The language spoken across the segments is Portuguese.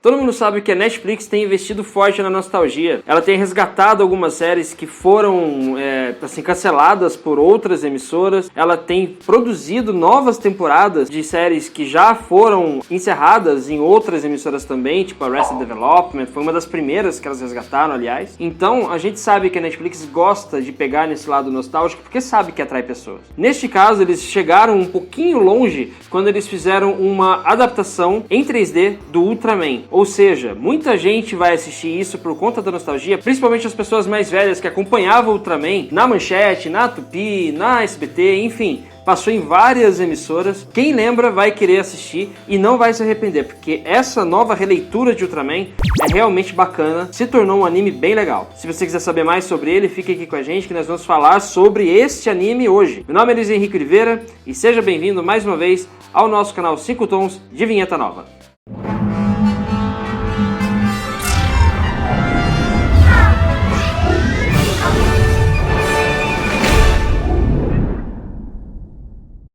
Todo mundo sabe que a Netflix tem investido forte na nostalgia. Ela tem resgatado algumas séries que foram canceladas por outras emissoras. Ela tem produzido novas temporadas de séries que já foram encerradas em outras emissoras também, tipo Arrested Development. Foi uma das primeiras que elas resgataram, aliás. Então, a gente sabe que a Netflix gosta de pegar nesse lado nostálgico porque sabe que atrai pessoas. Neste caso, eles chegaram um pouquinho longe quando eles fizeram uma adaptação em 3D do Ultraman. Ou seja, muita gente vai assistir isso por conta da nostalgia, principalmente as pessoas mais velhas que acompanhavam o Ultraman na Manchete, na Tupi, na SBT, enfim, passou em várias emissoras. Quem lembra vai querer assistir e não vai se arrepender, porque essa nova releitura de Ultraman é realmente bacana, se tornou um anime bem legal. Se você quiser saber mais sobre ele, fique aqui com a gente que nós vamos falar sobre este anime hoje. Meu nome é Luiz Henrique Oliveira e seja bem-vindo mais uma vez ao nosso canal 5 Tons de Vinheta Nova.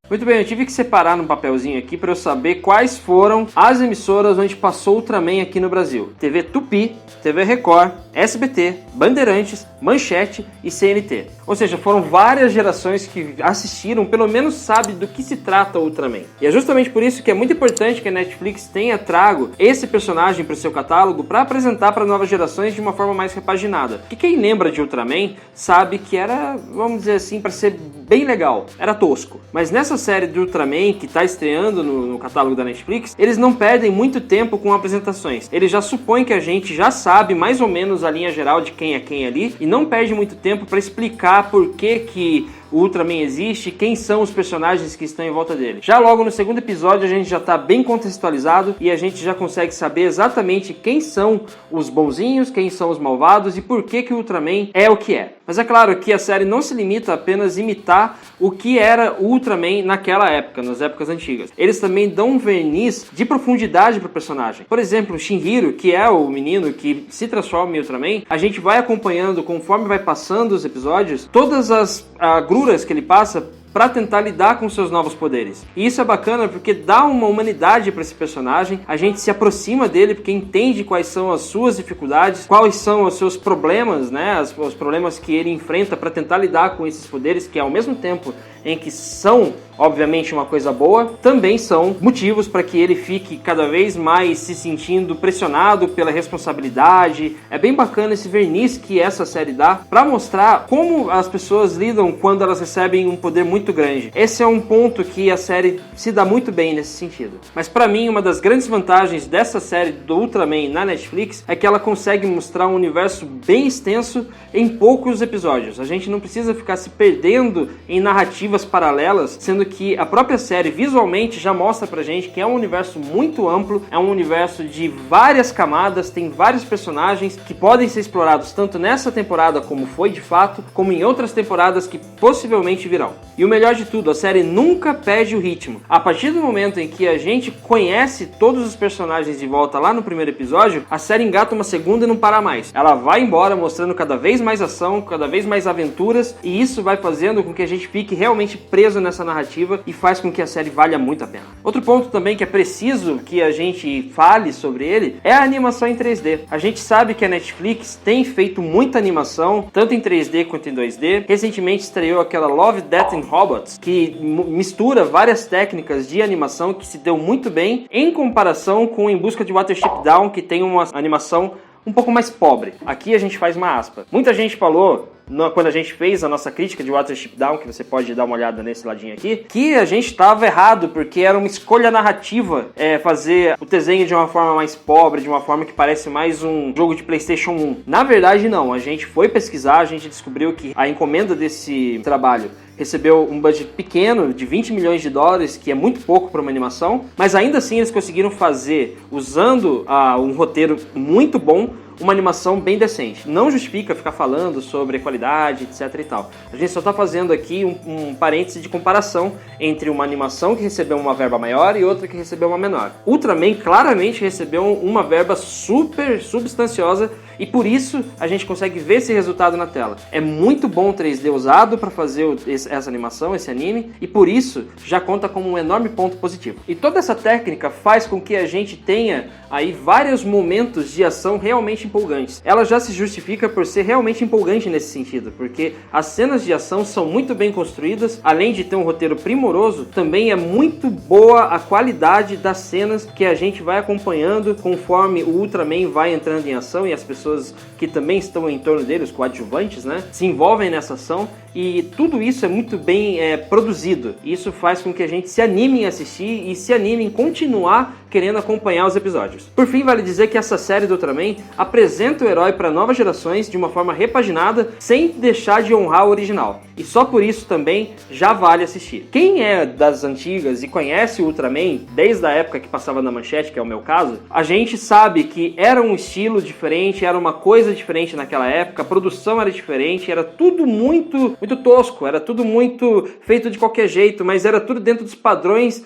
Muito bem, eu tive que separar num papelzinho aqui para eu saber quais foram as emissoras onde passou o Ultraman aqui no Brasil. TV Tupi, TV Record, SBT, Bandeirantes, Manchete e CNT. Ou seja, foram várias gerações que assistiram, pelo menos sabe do que se trata o Ultraman. E é justamente por isso que é muito importante que a Netflix tenha trago esse personagem para o seu catálogo para apresentar para novas gerações de uma forma mais repaginada. Porque quem lembra de Ultraman sabe que era, vamos dizer assim, para ser bem legal, era tosco. Mas nessa série do Ultraman que está estreando no catálogo da Netflix, eles não perdem muito tempo com apresentações. Eles já supõem que a gente já sabe mais ou menos a linha geral de quem é quem ali e não perde muito tempo para explicar por que o Ultraman existe, quem são os personagens que estão em volta dele. Já logo no segundo episódio a gente já está bem contextualizado e a gente já consegue saber exatamente quem são os bonzinhos, quem são os malvados e por que o Ultraman é o que é. Mas é claro que a série não se limita a apenas imitar o que era o Ultraman naquela época, nas épocas antigas. Eles também dão um verniz de profundidade para o personagem. Por exemplo, o Shinhiro, que é o menino que se transforma em Ultraman, a gente vai acompanhando conforme vai passando os episódios, todas as agruras que ele passa para tentar lidar com seus novos poderes. E isso é bacana porque dá uma humanidade para esse personagem, a gente se aproxima dele porque entende quais são as suas dificuldades, quais são os seus problemas, né? Os problemas que ele enfrenta para tentar lidar com esses poderes, que ao mesmo tempo em que são, obviamente, uma coisa boa, também são motivos para que ele fique cada vez mais se sentindo pressionado pela responsabilidade. É bem bacana esse verniz que essa série dá para mostrar como as pessoas lidam quando elas recebem um poder muito grande. Esse é um ponto que a série se dá muito bem nesse sentido. Mas para mim, uma das grandes vantagens dessa série do Ultraman na Netflix é que ela consegue mostrar um universo bem extenso em poucos episódios. A gente não precisa ficar se perdendo em narrativas paralelas, sendo que a própria série visualmente já mostra pra gente que é um universo muito amplo, é um universo de várias camadas, tem vários personagens que podem ser explorados tanto nessa temporada como foi de fato, como em outras temporadas que possivelmente virão. E o melhor de tudo, a série nunca perde o ritmo. A partir do momento em que a gente conhece todos os personagens de volta lá no primeiro episódio, a série engata uma segunda e não para mais. Ela vai embora mostrando cada vez mais ação, cada vez mais aventuras, e isso vai fazendo com que a gente fique realmente preso nessa narrativa e faz com que a série valha muito a pena. Outro ponto também que é preciso que a gente fale sobre ele é a animação em 3D. A gente sabe que a Netflix tem feito muita animação, tanto em 3D quanto em 2D. Recentemente estreou aquela Love, Death and Robots, que mistura várias técnicas de animação que se deu muito bem em comparação com Em Busca de Watership Down, que tem uma animação um pouco mais pobre. Aqui a gente faz uma aspa. Muita gente falou, quando a gente fez a nossa crítica de Watership Down, que você pode dar uma olhada nesse ladinho aqui, que a gente estava errado, porque era uma escolha narrativa fazer o desenho de uma forma mais pobre, de uma forma que parece mais um jogo de PlayStation 1. Na verdade, não. A gente foi pesquisar, a gente descobriu que a encomenda desse trabalho recebeu um budget pequeno de 20 milhões de dólares, que é muito pouco para uma animação, mas ainda assim eles conseguiram fazer, usando um roteiro muito bom, uma animação bem decente. Não justifica ficar falando sobre qualidade, etc e tal. A gente só está fazendo aqui um parêntese de comparação entre uma animação que recebeu uma verba maior e outra que recebeu uma menor. Ultraman claramente recebeu uma verba super substanciosa e por isso a gente consegue ver esse resultado na tela. É muito bom o 3D usado para fazer essa animação, esse anime, e por isso já conta como um enorme ponto positivo. E toda essa técnica faz com que a gente tenha aí vários momentos de ação realmente empolgantes. Ela já se justifica por ser realmente empolgante nesse sentido, porque as cenas de ação são muito bem construídas, além de ter um roteiro primoroso, também é muito boa a qualidade das cenas que a gente vai acompanhando conforme o Ultraman vai entrando em ação e as pessoas que também estão em torno dele, os coadjuvantes, né, se envolvem nessa ação, e tudo isso é muito bem produzido. Isso faz com que a gente se anime em assistir e se anime em continuar querendo acompanhar os episódios. Por fim, vale dizer que essa série do Ultraman apresenta o herói para novas gerações de uma forma repaginada, sem deixar de honrar o original. E só por isso também já vale assistir. Quem é das antigas e conhece o Ultraman desde a época que passava na Manchete, que é o meu caso, a gente sabe que era um estilo diferente, era uma coisa diferente naquela época, a produção era diferente, era tudo muito tosco, era tudo muito feito de qualquer jeito, mas era tudo dentro dos padrões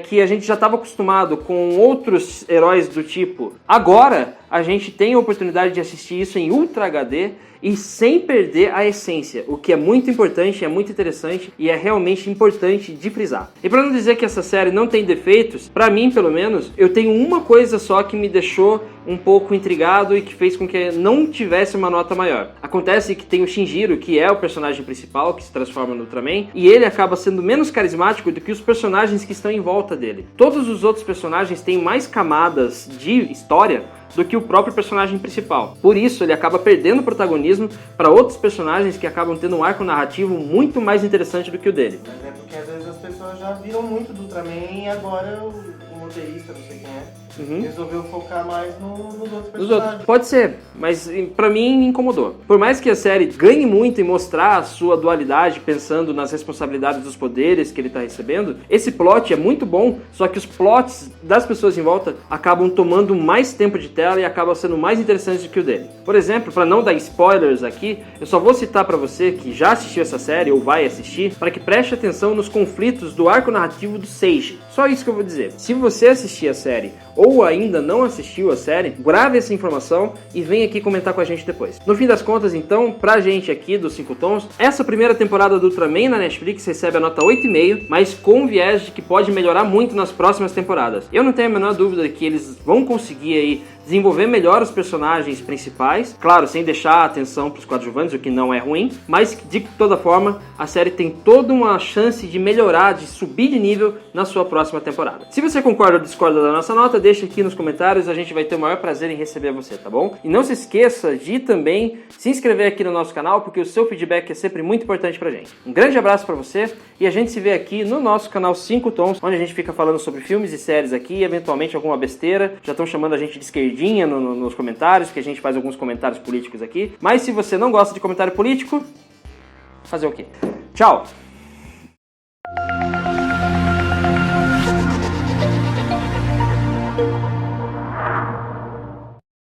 que a gente já estava acostumado com outros heróis do tipo. Agora a gente tem a oportunidade de assistir isso em Ultra HD e sem perder a essência, o que é muito importante, é muito interessante e é realmente importante de frisar. E para não dizer que essa série não tem defeitos, para mim pelo menos, eu tenho uma coisa só que me deixou um pouco intrigado e que fez com que não tivesse uma nota maior. Acontece que tem o Shinjiro, que é o personagem principal, que se transforma no Ultraman, e ele acaba sendo menos carismático do que os personagens que estão em volta dele. Todos os outros personagens têm mais camadas de história do que o próprio personagem principal. Por isso, ele acaba perdendo protagonismo para outros personagens que acabam tendo um arco narrativo muito mais interessante do que o dele. Mas é porque às vezes as pessoas já viram muito do Ultraman e agora o roteirista, não sei quem é, resolveu focar mais nos outros personagens. Pode ser, mas pra mim me incomodou. Por mais que a série ganhe muito em mostrar a sua dualidade, pensando nas responsabilidades dos poderes que ele tá recebendo, esse plot é muito bom, só que os plots das pessoas em volta acabam tomando mais tempo de tela e acabam sendo mais interessantes do que o dele. Por exemplo, para não dar spoilers aqui, eu só vou citar pra você que já assistiu essa série ou vai assistir, para que preste atenção nos conflitos do arco narrativo do Seiji. Só isso que eu vou dizer. Se você assistir a série ou ainda não assistiu a série, grave essa informação e vem aqui comentar com a gente depois. No fim das contas, então, pra gente aqui dos 5 Tons, essa primeira temporada do Ultraman na Netflix recebe a nota 8,5, mas com viés de que pode melhorar muito nas próximas temporadas. Eu não tenho a menor dúvida que eles vão conseguir aí desenvolver melhor os personagens principais, claro, sem deixar a atenção para os coadjuvantes, o que não é ruim, mas de toda forma a série tem toda uma chance de melhorar, de subir de nível na sua próxima temporada. Se você concorda ou discorda da nossa nota, deixa aqui nos comentários, a gente vai ter o maior prazer em receber você, tá bom? E não se esqueça de também se inscrever aqui no nosso canal, porque o seu feedback é sempre muito importante pra gente. Um grande abraço pra você e a gente se vê aqui no nosso canal 5 Tons, onde a gente fica falando sobre filmes e séries aqui, eventualmente alguma besteira. Já estão chamando a gente de esquerdinha nos comentários, que a gente faz alguns comentários políticos aqui. Mas se você não gosta de comentário político, fazer o quê? Tchau!